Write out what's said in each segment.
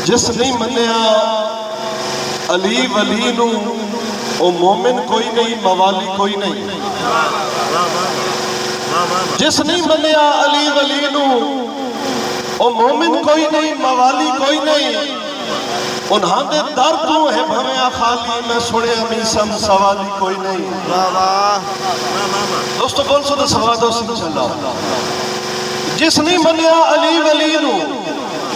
جس نہیں منیا علی ولی نو او مومن کوئی نہیں موالی کوئی نہیں. جس نہیں منیا علی ولی نو او مومن کوئی نہیں موالی کوئی نہیں. انہاں دے در تو ہے بھویں خالی میں سنے میسم سوالی کوئی نہیں. دوستو بول سو تو سوادو سن چلا. جس نہیں منیا علی ولی نو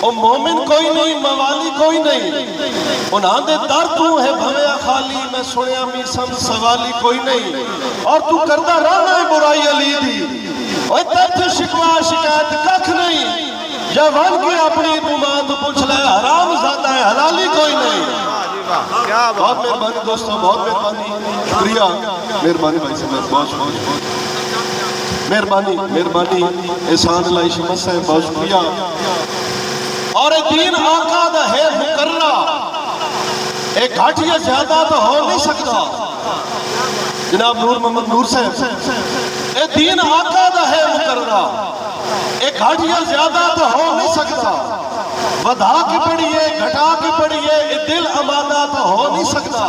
او مومن کوئی نہیں موالی کوئی نہیں. انہاں دے در تو ہے بھویں خالی میں سنے میسم سوالی کوئی نہیں. اور تو کردہ رہنا ہے برائی علی دی اوہ تیتھ شکوا شکایت ککھ نہیں. جوان کی اپنی دماغ پوچھ لے حرام زیادہ ہے حلالی کوئی نہیں. بہت مہربانی دوستو بہت مہربانی شکریہ مہربانی بھائی سے بہت مہربانی احسان اللہ شمس سے بہت شکریہ. اور دین آقا دا ہے مقررہ ایک گھاٹیا زیادہ تو ہو نہیں سکتا. جناب نور محمد نور صاحب اے دین آقا دا ہے مقررہ ایک گھاٹیا زیادہ تو ہو نہیں سکتا. ودھا کی پڑھئے گھٹا کی پڑھئے اے دل امانہ تو ہو نہیں سکتا.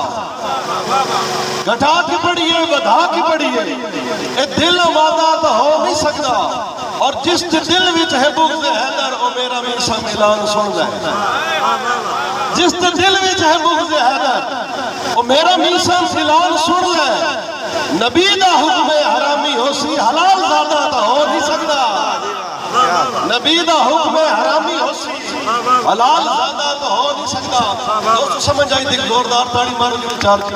گھٹا کی پڑھئے ودھا کی پڑھئے اے دل امانہ تو ہو نہیں سکتا. اور جس دل وچ ہے بغض حیدر او میرا میسم اعلان سن لے. جس دل وچ ہے بغض حیدر او میرا میسم اعلان سن لے. نبی دا حکم حرامی ہو سی حلال زیادہ تو ہو نہیں سکتا. نبی دا حکم حرامی ہو سی حلال زیادہ تو ہو نہیں سکتا. دوستو سمجھ آئی دیکھ زوردار تاڑی مارو جو چار کی.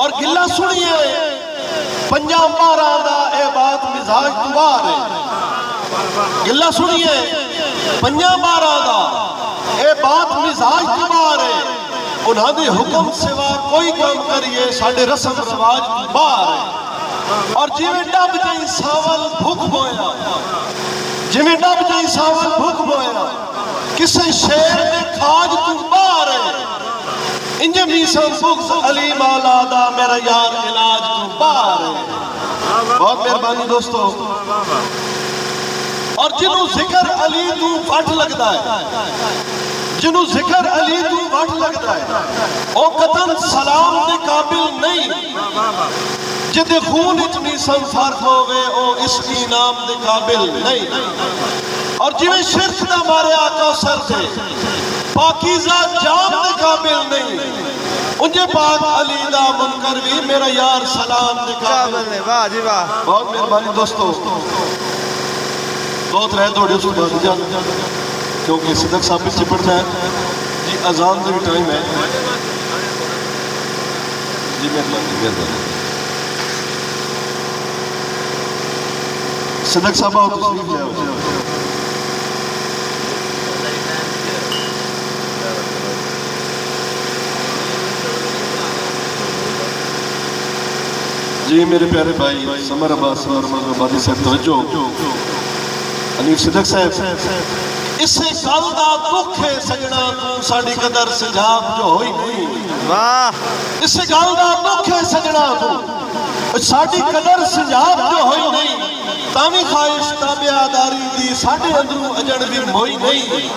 اور گلہ سنیے پنجاب مارا دا اے بات مزاج دوار ہے. گلہ سنیے پنجاب مارا دا اے بات مزاج دوار ہے. انہاں دے حکم سوا کوئی کام کریے ساڑھے رسم رواج بار ہے. اور جیویں ڈب جائیں ساول بھوک بویا جیویں ڈب جائیں ساول بھوک بویا کسے شیر میں کھاج تو بار ہے. انجھے میسم بغض علی مولا دا میرا یار علاج تو بار ہے. بہت مہربانی دوستو. اور جنہوں ذکر علی تو وٹ لگتا ہے جنہوں ذکر علی تو وٹ لگتا ہے او قطن سلام دے قابل نہیں. جدے خون اتنی سن فرق ہوئے او اس کی نام دے قابل نہیں. اور جویں شرک دا مارے آقا سر دے پاکیزہ جام دے قابل نہیں. انجھے پاک علی دا منکر بھی میرا یار سلام دے قابل نہیں. بہت مہربانی دوستو. دوت رہے توڑے اس کو بہت جانا کیونکہ صدق صاحب سے پڑھنا ہے جی. اذان دے بھی ٹائم ہے جی. مہربانی صدق صاحب آؤ تشریف لے آؤ. جی میرے پیارے بھائی سمر عباس اور مغرب آبادی صاحب توجہ. انیف صدق صاحب اس سے گل دا دکھ ہے سجنا تو ساڑی قدر سجاب جو ہوئی نہیں. اس سے گل دا دکھ ہے سجنا تو ساڑی قدر سجاب جو ہوئی نہیں. تامی خواہش تابعاداری دی ساڑے اندرو اجڑ بھی موئی نہیں.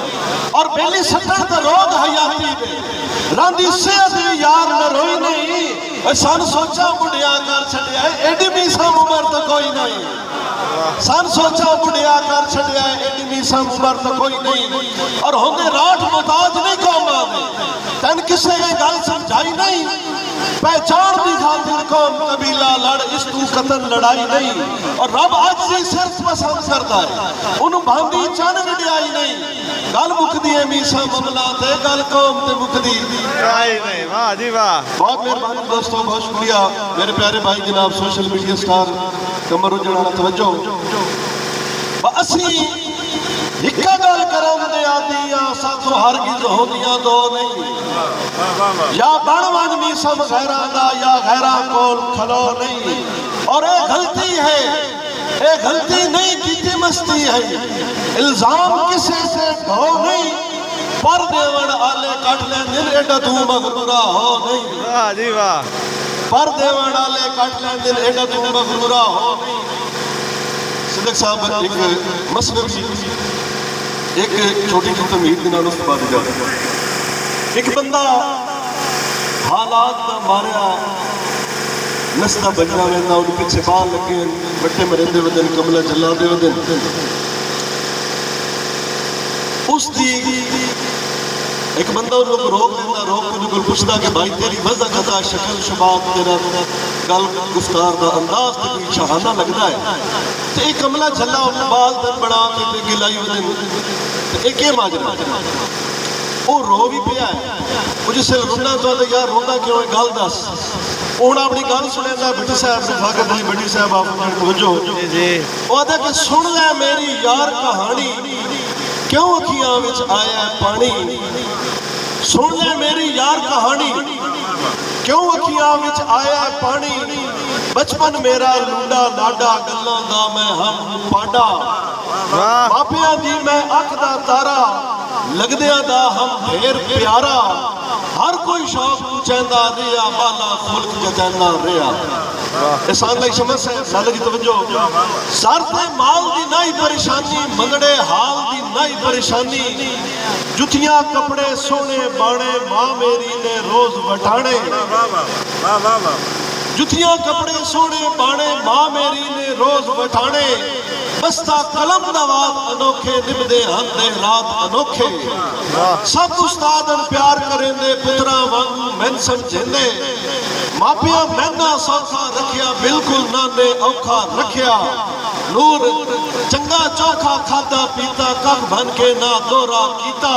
اور بیلی سٹر تا روگ حیاتی دے راندی سیاد یار نہ روئی نہیں. سان سوچا بڑھیا کر چھڑیا ہے ایڈی میسم عمر تو کوئی نہیں. سان سوچا بڑھیا کر چھڑیا ہے ایڈی میسم عمر تو کوئی نہیں. اور ہوندے راٹھ محتاج نہیں قوم آنے تین کسے گئے گل سمجھائی نہیں. پہچان بھی خاطر قوم قبیلہ لڑ اس تو قتل لڑائی نہیں. اور رب عجزی صرف پسند کرتا ہے انہوں بھاندی چاند وڈیائی نہیں. گل مکدی ہے میسم مملا تے گل قوم تے مکدی نہیں. واہ جی واہ. بہت مہربانی دوستوں بہت شکریہ میرے پیارے بھائی جناب سوشل میڈیا سٹار کمر اجڑا توجہ. اسی ہکا گل کرن دے آدیاں ساتھوں ہرگز ہوندیاں دو نہیں. یا بڑ ون میسم غیران دا یا غیران کول کھلو نہیں. اور اے غلطی ہے اے غلطی نہیں کیتی مستی ہے. الزام کسے سے ڈھو نہیں. پر دیوڑ آلے کٹ لے دل ایڈا تو مغرورہ ہو نہیں. واہ جی واہ. پر دیوڑ آلے کٹ لے دل ایڈا تو مغرورہ ہو نہیں. सिद्दीक साहब एक मसलब एक छोटी जी तमीर के नाल उस बाद जा एक बंदा हालात का मारिया नसदा बजना वेंदा उन पीछे बाल लगे बट्टे मरेंदे वदन कमला जला दे वदन उसदी एक बंदा उन रोक लेंदा रोक के उनको पूछदा कि भाई तेरी वजह कदा शक्ल शबाब तेरा गल गुफ्तार दा अंदाज ते कोई शहाना लगदा है ते एक कमला जला उन बाल दन बना के गिलाई वदन ते एक माजरा वो रो भी पिया है वो जिससे रोना तो यार रोंदा क्यों है गल दस ਹੁਣ ਆਪਣੀ ਗੱਲ ਸੁਣੇਗਾ ਬਿੱਟੂ ਸਾਹਿਬ ਨੂੰ ਫਾਕਰ ਭਾਈ ਬੱਡੀ ਸਾਹਿਬ ਆਪ ਨੂੰ ਖੋਜੋ ਜੀ ਉਹ ਆਦਾ ਕਿ ਸੁਣ ਲੈ ਮੇਰੀ ਯਾਰ ਕਹਾਣੀ ਕਿਉਂ ਅੱਖੀਆਂ ਵਿੱਚ ਆਇਆ ਪਾਣੀ ਸੁਣ ਲੈ ਮੇਰੀ ਯਾਰ ਕਹਾਣੀ ਕਿਉਂ ਅੱਖੀਆਂ ਵਿੱਚ ਆਇਆ ਪਾਣੀ ਬਚਪਨ ਮੇਰਾ ਲੂੰਡਾ ਲਾਡਾ ਗੱਲਾਂ ਦਾ ਮੈਂ ਹਮ ਪਾਡਾ ਮਾਪਿਆਂ ਦੀ ਮੈਂ ਅੱਖ ਦਾ ਤਾਰਾ ਲੱਗਦਿਆਂ ਦਾ ਹਮ ਢੇਰ ਪਿਆਰਾ हर कोई शौक चाहता रिया बाला खुल्क जतना रिया एहसान लाई समझ है साल की तवज्जो सर ते माल दी नहीं परेशानी मंगड़े हाल दी नहीं परेशानी जुतियां कपड़े सोने बाणे मां मेरी ने रोज वटाने जुतियां कपड़े सोने बाणे मां मेरी ने रोज वटाने बस्ता कलम नवाज अनोखे निभदे हंदे रात अनोखे सब उस्तादन प्यार करेंदे पुत्रा वांगू मैन समझेंदे मापिया मैना सौखा रखिया बिल्कुल नाने औखा रखिया नूर चंगा चौखा खादा पीता कख बन के ना दोरा कीता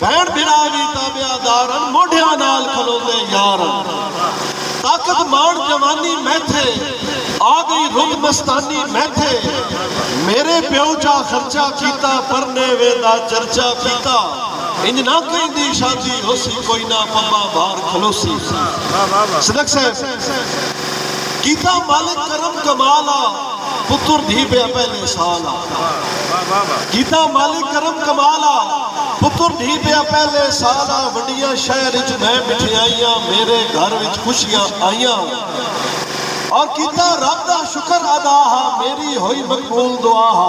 भैन बिरावी ताबियादारन मोढ़िया नाल खलोंदे यार ताकत मान जवानी मैथे आ गई रुग मस्तानी मैथे मेरे प्यो चा खर्चा कीता परने वेदा चर्चा कीता इंज ना कहंदी शादी होसी कोई ना पम्मा बाहर खलोसी सिद्दीक साहब कीता मालिक करम कमाला पुत्र धी पे पहले साला कीता मालिक करम कमाला पुत्र धी पे पहले साला वड्डियां शहर विच मैं मिठाइयां मेरे घर विच खुशियां आईयां और कीता रब दा शुक्र अदा हा मेरी होई मकबूल दुआ हा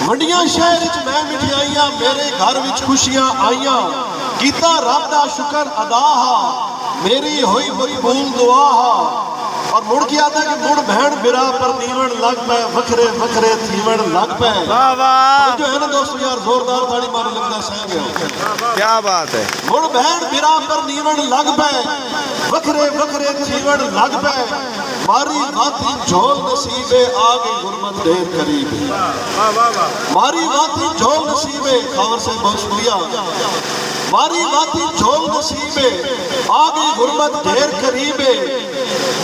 वड्डियां शहर विच मैं मिठाइयां मेरे घर विच खुशियां आईयां कीता रब दा शुक्र अदा हा मेरी होई मकबूल दुआ हा और मुड़ के आता कि मुड़ बहन बिरा पर नीवण लग पे वखरे वखरे थीवण लग पे जो है ना दोस्तों यार जोरदार ताड़ी मारे लगता सह गया क्या बात है मुड़ बहन बिरा पर नीवण लग पे वखरे वखरे थीवण लग पे मारी वाती झोल नसीबे आ गई गुरमत ढेर करीब मारी वाती झोल नसीबे खबर से बहुत शुक्रिया मारी वाती झोल नसीबे आ गई गुरमत ढेर करीबे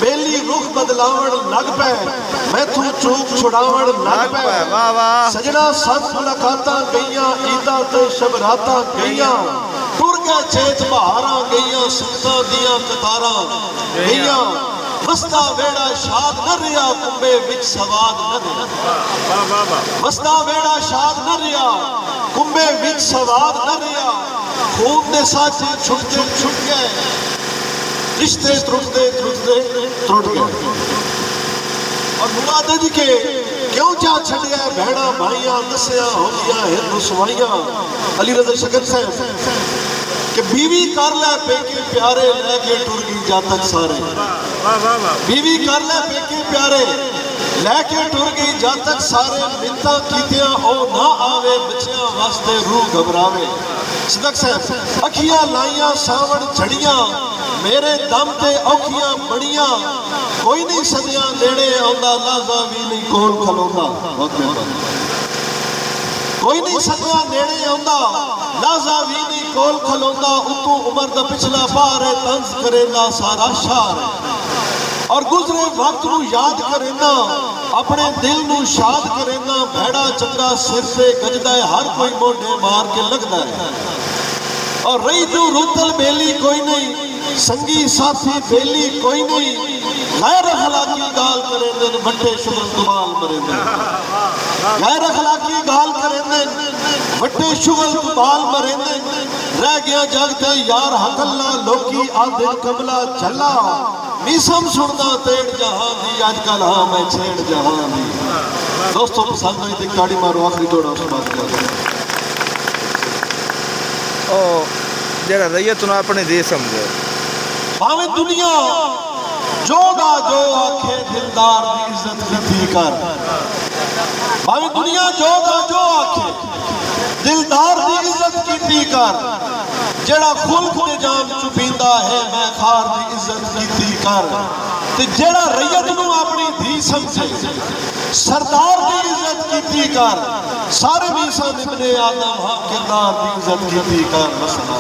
बेली रुख बदलावण लग पे मैं तू चूक छुड़ावण लग पे सजना सत मुलाकातां गईयां ईदां ते शबरातां गईयां टुर गए चेत बहारां गईयां सुखतां दियां कतारां गईयां मस्ता वेड़ा शाद न रिया कुंबे विच सवाद न रिया मस्ता वेड़ा शाद न रिया कुंबे विच सवाद न रिया खून दे साथी छुट गए रिश्ते त्रुटते त्रुट गए और मुआदे जी के क्यों जा छड़िया भैड़ा भाइयां दसिया हो गया हिंदू सवाइयां अली रज़ा शकन साहब कि बीवी कर ले पेके प्यारे लेके टुर गई जातक सारे बीवी कर ले पेके प्यारे लेके टुर गई जातक सारे मिन्नतां कीतियां ओ ना आवे बच्चियां वास्ते रूह घबरावे सिद्दीक साहब अखियां लाइयां सावण झड़ियां मेरे दम ते औखियां बड़ियां कोई नहीं सदियां नेड़े आंदा लाजा भी नहीं कोल खलोंदा कोई नहीं सदियां नेड़े आंदा लाजा भी नहीं कोल खलोंदा उतों उमर दा पिछला पार है तंज करेंदा सारा शार और गुजरे वक्त नू याद करेंदा अपने दिल नू शाद करेंदा भैड़ा चंगा सिर से गजदा है हर कोई मोढे मार के लगदा है और रही तू रुतल बेली कोई नहीं संगी साथी बेली कोई नहीं गैर अखलाकी गाल करेंदे बट्टे शुगल कमाल मरेंदे गैर अखलाकी गाल करेंदे बट्टे शुगल कमाल मरेंदे रह गया जग ते यार हकल्ला लोकी आदे कमला झल्ला मीसम सुनदा तेड़ जहां दी अजकल हाँ मैं छेड़ जहां दी। दोस्तों पसंद आई तो ताड़ी मारो, आखिरी दौड़ा उस बात कर ओ जरा रैयत ना अपने दे समझो। भावें दुनिया जो दा जो आखे दिलदार दी इज्जत कीती कर। भावें दुनिया जो दा जो आखे दिलदार दी इज्जत कीती कर। जेड़ा खुल्क दे जाम चुपींदा है मैं खार दी इज्जत कीती कर। ते जेड़ा रैयत नू अपनी धी समझे सरदार दी इज्जत कीती कर। सारे मीसा इब्ने आदम हक किरदार दी इज्जत कीती कर। मसला